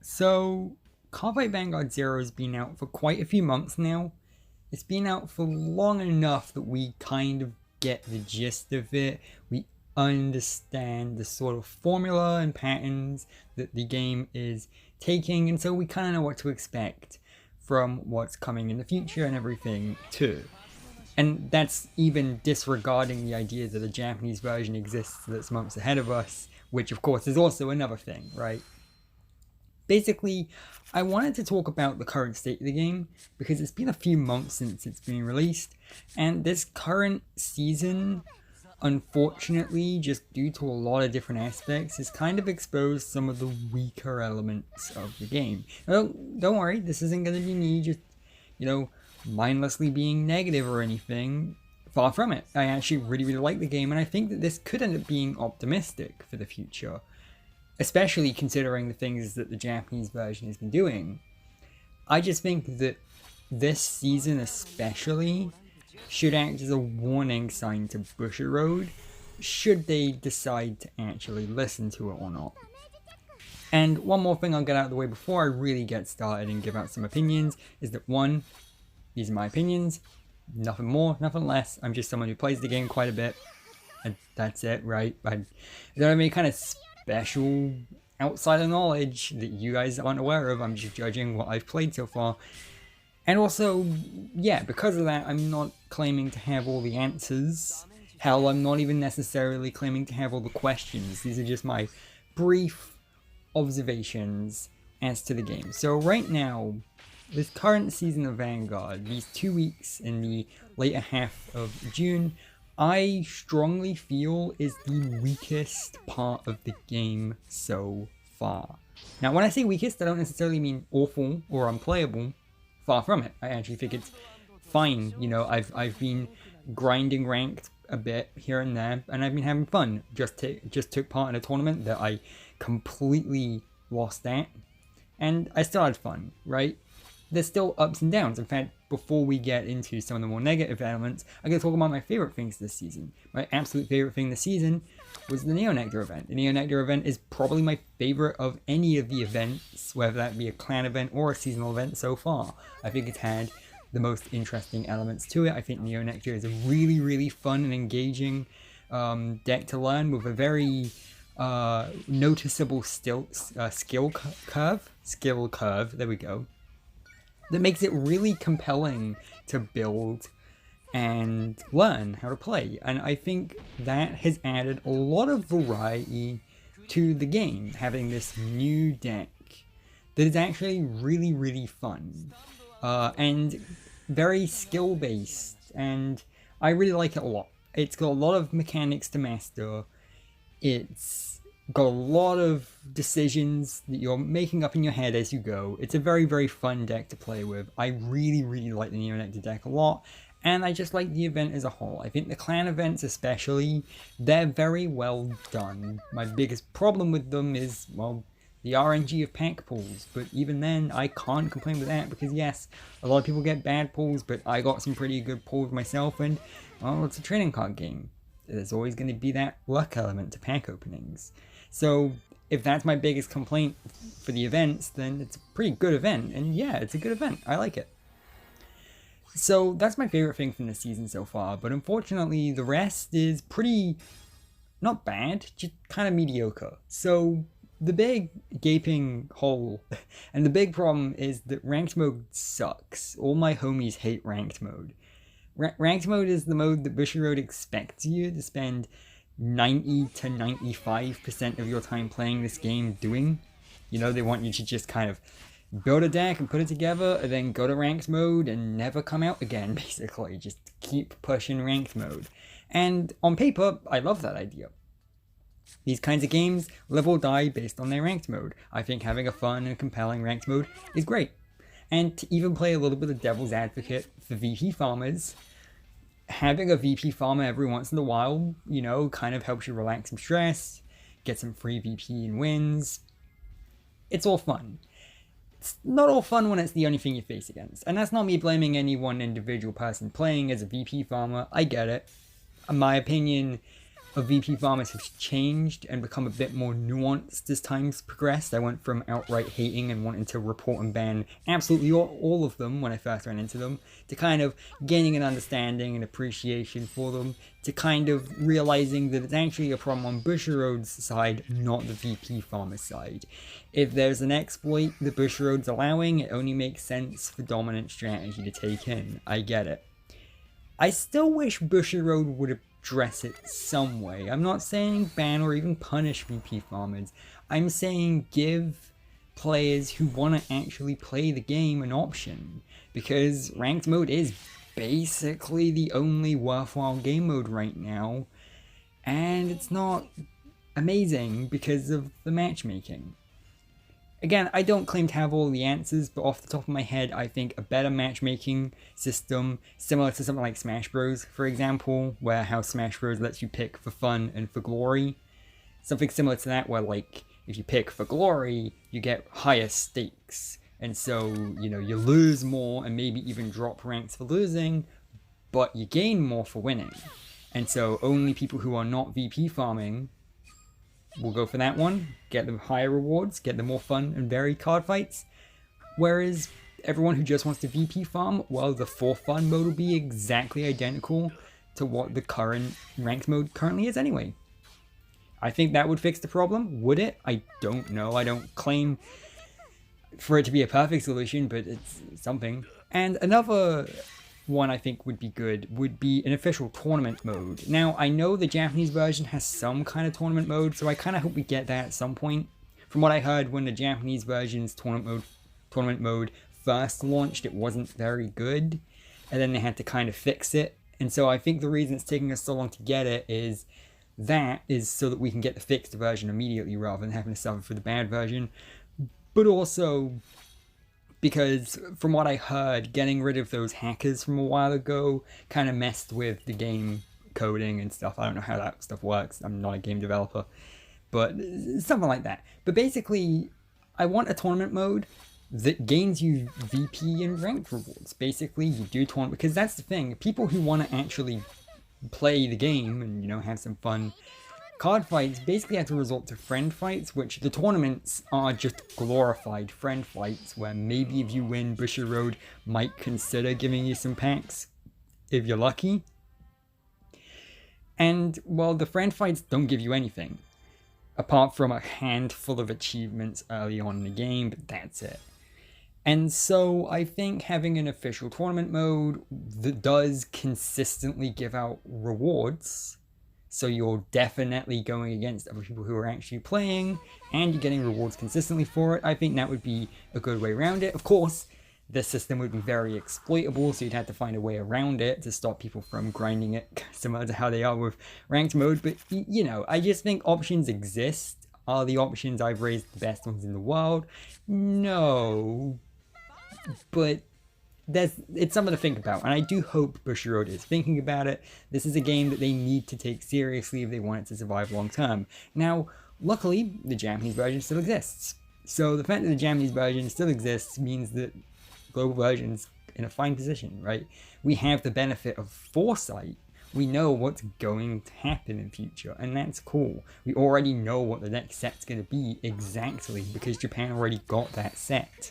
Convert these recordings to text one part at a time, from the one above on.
So, Cardfight Vanguard Zero has been out for quite a few months now. It's been out for long enough that we kind of get the gist of it. We understand the sort of formula and patterns that the game is taking, and so we kind of know what to expect from what's coming in the future and everything too. And that's even disregarding the idea that a Japanese version exists that's months ahead of us, which of course is also another thing, right? Basically, I wanted to talk about the current state of the game because it's been a few months since it's been released, and this current season, unfortunately, just due to a lot of different aspects, has kind of exposed some of the weaker elements of the game. Well, don't worry, this isn't going to be me just, mindlessly being negative or anything. Far from it. I actually really like the game, and I think that this could end up being optimistic for the future, especially considering the things that the Japanese version has been doing. I just think that this season especially should act as a warning sign to Bushiroad should they decide to actually listen to it or not. And one more thing I'll get out of the way before I really get started and give out some opinions is that one, these are my opinions, nothing more, nothing less. I'm just someone who plays the game quite a bit, and that's it, right? I don't have any kind of special outsider knowledge that you guys aren't aware of. I'm just judging what I've played so far. And also, yeah, because of that, I'm not claiming to have all the answers. Hell, I'm not even necessarily claiming to have all the questions. These are just my brief observations as to the game. So right now, this current season of Vanguard, these 2 weeks in the later half of June, I strongly feel is the weakest part of the game so far. Now, when I say weakest, I don't necessarily mean awful or unplayable. Far from it. I actually think it's fine. I've been grinding ranked a bit here and there, and I've been having fun. Just took part in a tournament that I completely lost at, and I still had fun, right? There's still ups and downs. In fact, before we get into some of the more negative elements, I'm going to talk about my favorite things this season. My absolute favorite thing this season was the Neo Nectar event. The Neo Nectar event is probably my favorite of any of the events, whether that be a clan event or a seasonal event so far. I think it's had the most interesting elements to it. I think Neo Nectar is a really fun and engaging deck to learn with a very noticeable skill curve. There we go. That makes it really compelling to build and learn how to play. And I think that has added a lot of variety to the game, having this new deck that is actually really fun and very skill based, and I really like it a lot. It's got a lot of mechanics to master. It's got a lot of decisions that you're making up in your head as you go. It's a very fun deck to play with. I really like the Neo Nectar deck a lot, and I just like the event as a whole. I think the clan events especially, they're very well done. My biggest problem with them is, well, the RNG of pack pulls, but even then, I can't complain with that because yes, a lot of people get bad pulls, but I got some pretty good pulls myself, and, well, it's a trading card game. There's always going to be that luck element to pack openings. So if that's my biggest complaint for the events, then it's a pretty good event. And yeah, it's a good event. I like it. So that's my favorite thing from the season so far. But unfortunately, the rest is pretty, not bad, just kind of mediocre. So the big gaping hole and the big problem is that ranked mode sucks. All my homies hate ranked mode. Ranked mode is the mode that Bushiroad expects you to spend 90 to 95% of your time playing this game doing. They want you to just kind of build a deck and put it together and then go to ranked mode and never come out again, basically. Just keep pushing ranked mode. And on paper, I love that idea. These kinds of games live or die based on their ranked mode. I think having a fun and compelling ranked mode is great. And to even play a little bit of devil's advocate for VP farmers, having a VP farmer every once in a while, kind of helps you relax some stress, get some free VP and wins. It's all fun. It's not all fun when it's the only thing you face against. And that's not me blaming any one individual person playing as a VP farmer. I get it. In my opinion, of VP farmers have changed and become a bit more nuanced as time's progressed. I went from outright hating and wanting to report and ban absolutely all of them when I first ran into them, to kind of gaining an understanding and appreciation for them, to kind of realizing that it's actually a problem on Bushiroad's side, not the VP farmer side. If there's an exploit that Bushiroad's allowing, it only makes sense for dominant strategy to take in. I get it. I still wish Bushiroad would address it some way. I'm not saying ban or even punish VP farmers. I'm saying give players who want to actually play the game an option, because ranked mode is basically the only worthwhile game mode right now, and it's not amazing because of the matchmaking. Again, I don't claim to have all the answers, but off the top of my head, I think a better matchmaking system, similar to something like Smash Bros, for example, where how Smash Bros lets you pick for fun and for glory. Something similar to that, where like, if you pick for glory, you get higher stakes. And so, you know, you lose more and maybe even drop ranks for losing, but you gain more for winning. And so only people who are not VP farming will go for that one, get the higher rewards, get the more fun and varied card fights. Whereas everyone who just wants to VP farm, well, the for fun mode will be exactly identical to what the current ranked mode currently is anyway. I think that would fix the problem. Would it? I don't know. I don't claim for it to be a perfect solution, but it's something. And another one I think would be good would be an official tournament mode. Now, I know the Japanese version has some kind of tournament mode, so I kind of hope we get that at some point. From what I heard, when the Japanese version's tournament mode first launched, it wasn't very good, and then they had to kind of fix it. And so I think the reason it's taking us so long to get it is so that we can get the fixed version immediately rather than having to suffer for the bad version. But also because from what I heard, getting rid of those hackers from a while ago kind of messed with the game coding and stuff. I don't know how that stuff works. I'm not a game developer, but something like that. But basically, I want a tournament mode that gains you VP and ranked rewards. Basically, you do tournament, because that's the thing. People who want to actually play the game and, you know, have some fun card fights basically have to resort to friend fights, which the tournaments are just glorified friend fights where maybe if you win, Bushiroad might consider giving you some packs if you're lucky. And, well, the friend fights don't give you anything apart from a handful of achievements early on in the game, but that's it. And so I think having an official tournament mode that does consistently give out rewards, so you're definitely going against other people who are actually playing, and you're getting rewards consistently for it, I think that would be a good way around it. Of course, the system would be very exploitable, so you'd have to find a way around it to stop people from grinding it, similar to how they are with ranked mode. But, you know, I just think options exist. Are the options I've raised the best ones in the world? No. But it's something to think about, and I do hope Bushiroad is thinking about it. This is a game that they need to take seriously if they want it to survive long term. Now, luckily, the Japanese version still exists. So the fact that the Japanese version still exists means that global version's in a fine position, right? We have the benefit of foresight. We know what's going to happen in future, and that's cool. We already know what the next set's going to be exactly, because Japan already got that set.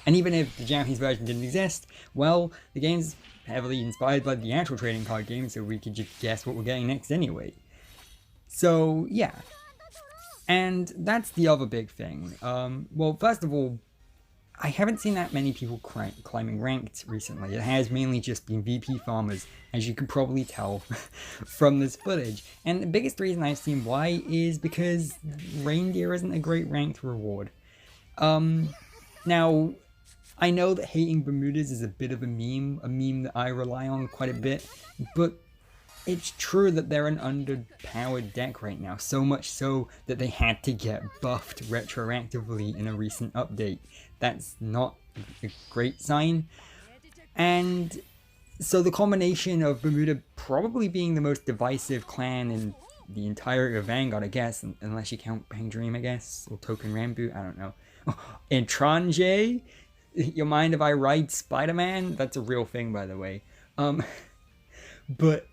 And even if the Japanese version didn't exist, well, the game's heavily inspired by the actual trading card game, so we could just guess what we're getting next anyway. So, yeah. And that's the other big thing. Well, first of all, I haven't seen that many people climbing ranked recently. It has mainly just been VP farmers, as you can probably tell from this footage. And the biggest reason I've seen why is because reindeer isn't a great ranked reward. Now, I know that hating Bermudas is a bit of a meme that I rely on quite a bit, but it's true that they're an underpowered deck right now, so much so that they had to get buffed retroactively in a recent update. That's not a great sign. And so the combination of Bermuda probably being the most divisive clan in the entirety of Vanguard, I guess, unless you count Bang Dream, I guess, or Token Rambo, I don't know. And Tranje, you mind if I ride Spider-Man? That's a real thing, by the way. But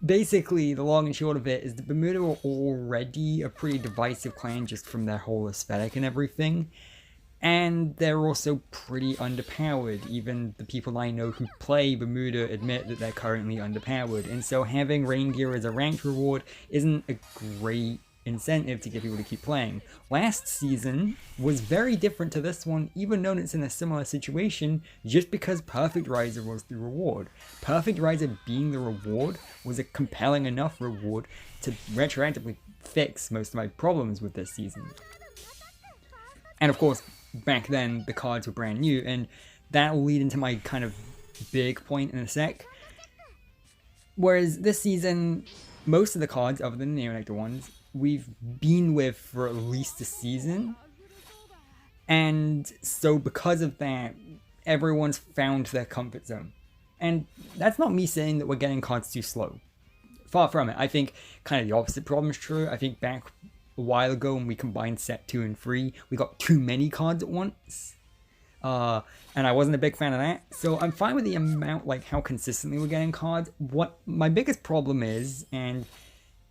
basically, the long and short of it is the Bermuda are already a pretty divisive clan just from their whole aesthetic and everything. And they're also pretty underpowered. Even the people I know who play Bermuda admit that they're currently underpowered. And so having reindeer as a ranked reward isn't a great incentive to get people to keep playing. Last season was very different to this one, even though it's in a similar situation, just because Perfect Riser was the reward. Perfect Riser being the reward was a compelling enough reward to retroactively fix most of my problems with this season. And of course, back then the cards were brand new, and that'll lead into my kind of big point in a sec. Whereas this season, most of the cards, other than the Neonectar ones, we've been with for at least a season. And so because of that, everyone's found their comfort zone. And that's not me saying that we're getting cards too slow. Far from it. I think kind of the opposite problem is true. I think back a while ago when we combined set 2 and 3, we got too many cards at once. And I wasn't a big fan of that. So I'm fine with the amount, like how consistently we're getting cards. What my biggest problem is, and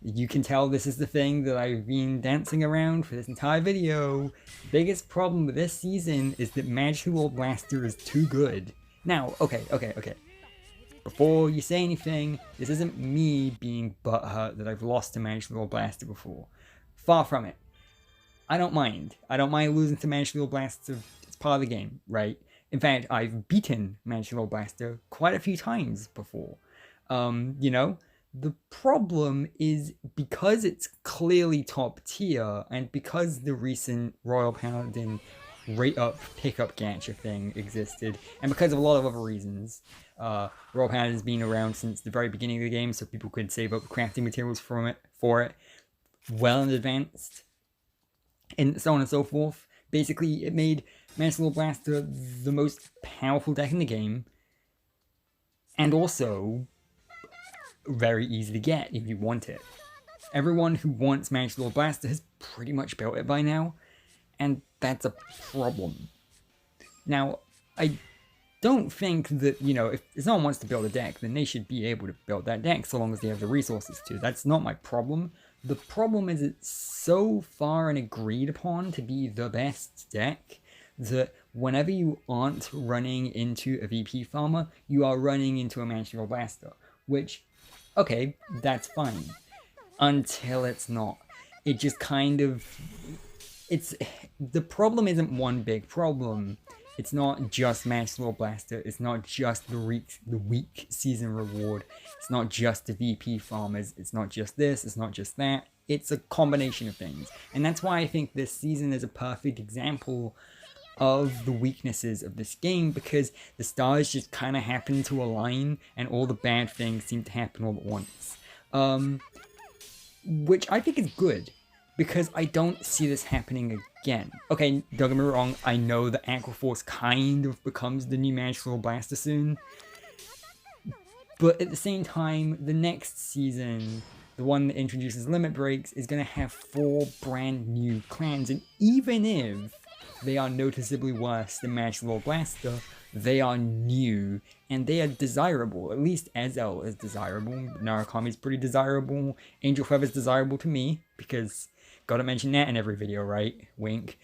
you can tell this is the thing that I've been dancing around for this entire video, biggest problem with this season is that Magic Lord Blaster is too good. Now, okay. Before you say anything, this isn't me being butthurt that I've lost to Magic Lord Blaster before. Far from it. I don't mind. I don't mind losing to Magic Lord Blaster. It's part of the game, right? In fact, I've beaten Magic Lord Blaster quite a few times before. You know? The problem is because it's clearly top tier, and because the recent Royal Paladin rate up pickup gacha thing existed, and because of a lot of other reasons. Royal Paladin has been around since the very beginning of the game, so people could save up crafting materials for it well in advance, and so on and so forth. Basically, it made Magic Lord Blaster the most powerful deck in the game, and also very easy to get if you want it. Everyone who wants Magic Lord Blaster has pretty much built it by now, and that's a problem. Now, I don't think that, you know, if someone wants to build a deck, then they should be able to build that deck so long as they have the resources to. That's not my problem. The problem is it's so far and agreed upon to be the best deck that whenever you aren't running into a VP farmer, you are running into a Magic Lord Blaster, which, okay, that's fine. Until it's not. It just kind of... the problem isn't one big problem. It's not just Magic Lord Blaster. It's not just the weak season reward. It's not just the VP farmers. It's not just this. It's not just that. It's a combination of things. And that's why I think this season is a perfect example of the weaknesses of this game, because the stars just kind of happen to align and all the bad things seem to happen all at once. Which I think is good, because I don't see this happening again. Okay, don't get me wrong, I know that Aqua Force kind of becomes the new Magic Lord Blaster soon, but at the same time, the next season, the one that introduces limit breaks, is going to have 4 brand new clans, and even if they are noticeably worse than Magic Lord Blaster, they are new, and they are desirable. At least Ezel is desirable, Narukami's pretty desirable, Angel Feather's desirable to me, because gotta mention that in every video, right? Wink.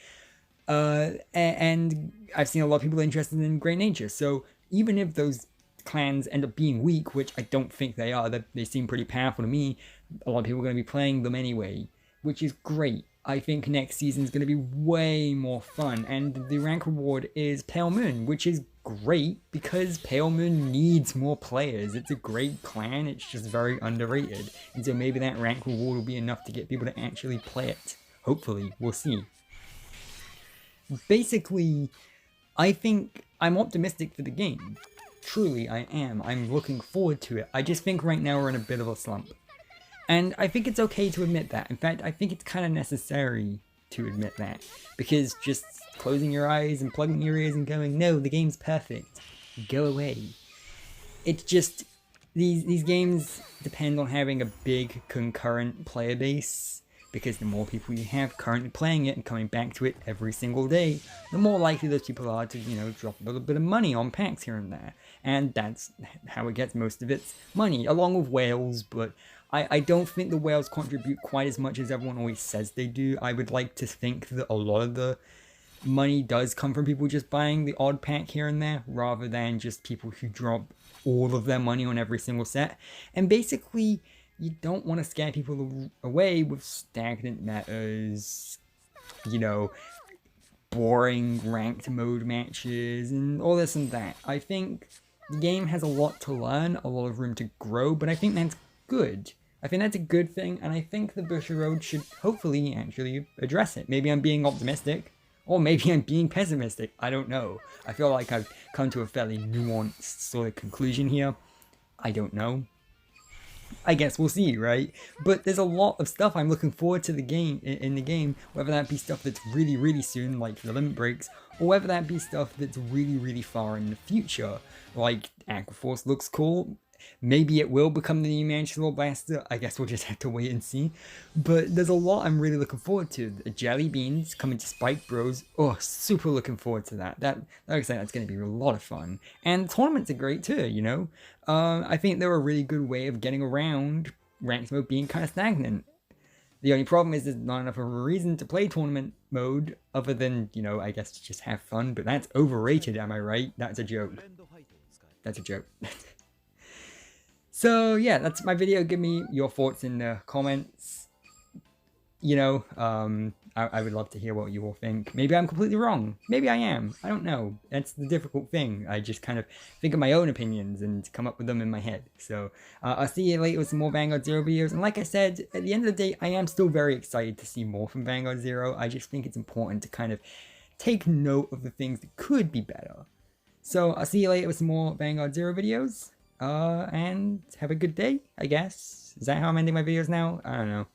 And I've seen a lot of people interested in Great Nature, so even if those clans end up being weak, which I don't think they are, they seem pretty powerful to me, a lot of people are going to be playing them anyway, which is great. I think next season is going to be way more fun, and the rank reward is Pale Moon, which is great because Pale Moon needs more players. It's a great clan, it's just very underrated, and so maybe that rank reward will be enough to get people to actually play it. Hopefully, we'll see. Basically, I think I'm optimistic for the game. Truly, I am. I'm looking forward to it. I just think right now we're in a bit of a slump. And I think it's okay to admit that. In fact, I think it's kind of necessary to admit that. Because just closing your eyes and plugging your ears and going, no, the game's perfect, go away. It's just, these games depend on having a big concurrent player base. because the more people you have currently playing it and coming back to it every single day, the more likely those people are to, you know, drop a little bit of money on packs here and there. And that's how it gets most of its money, along with whales, but I don't think the whales contribute quite as much as everyone always says they do. I would like to think that a lot of the money does come from people just buying the odd pack here and there, rather than just people who drop all of their money on every single set. And basically, you don't want to scare people away with stagnant metas, you know, boring ranked mode matches, and all this and that. I think the game has a lot to learn, a lot of room to grow, but I think that's good. I think that's a good thing, and I think the Bushiroad should hopefully actually address it. Maybe I'm being optimistic, or maybe I'm being pessimistic. I don't know. I feel like I've come to a fairly nuanced sort of conclusion here. I don't know. I guess we'll see, right? But there's a lot of stuff I'm looking forward to the game in the game, whether that be stuff that's really, really soon, like the limit breaks, or whether that be stuff that's really, really far in the future, like Aquaforce looks cool. Maybe it will become the new Manchester Blaster. I guess we'll just have to wait and see. But there's a lot I'm really looking forward to. The Jelly Beans coming to Spike Bros. Oh, super looking forward to that. Like I said, that's going to be a lot of fun. And tournaments are great too, you know. I think they're a really good way of getting around ranked mode being kind of stagnant. The only problem is there's not enough of a reason to play tournament mode other than, you know, I guess to just have fun. But that's overrated, am I right? That's a joke. That's a joke. So yeah, that's my video. Give me your thoughts in the comments. You know, I would love to hear what you all think. Maybe I'm completely wrong. Maybe I am. I don't know. That's the difficult thing. I just kind of think of my own opinions and come up with them in my head. So I'll see you later with some more Vanguard Zero videos. And like I said, at the end of the day, I am still very excited to see more from Vanguard Zero. I just think it's important to kind of take note of the things that could be better. So I'll see you later with some more Vanguard Zero videos. And have a good day, I guess. Is that how I'm ending my videos now? I don't know.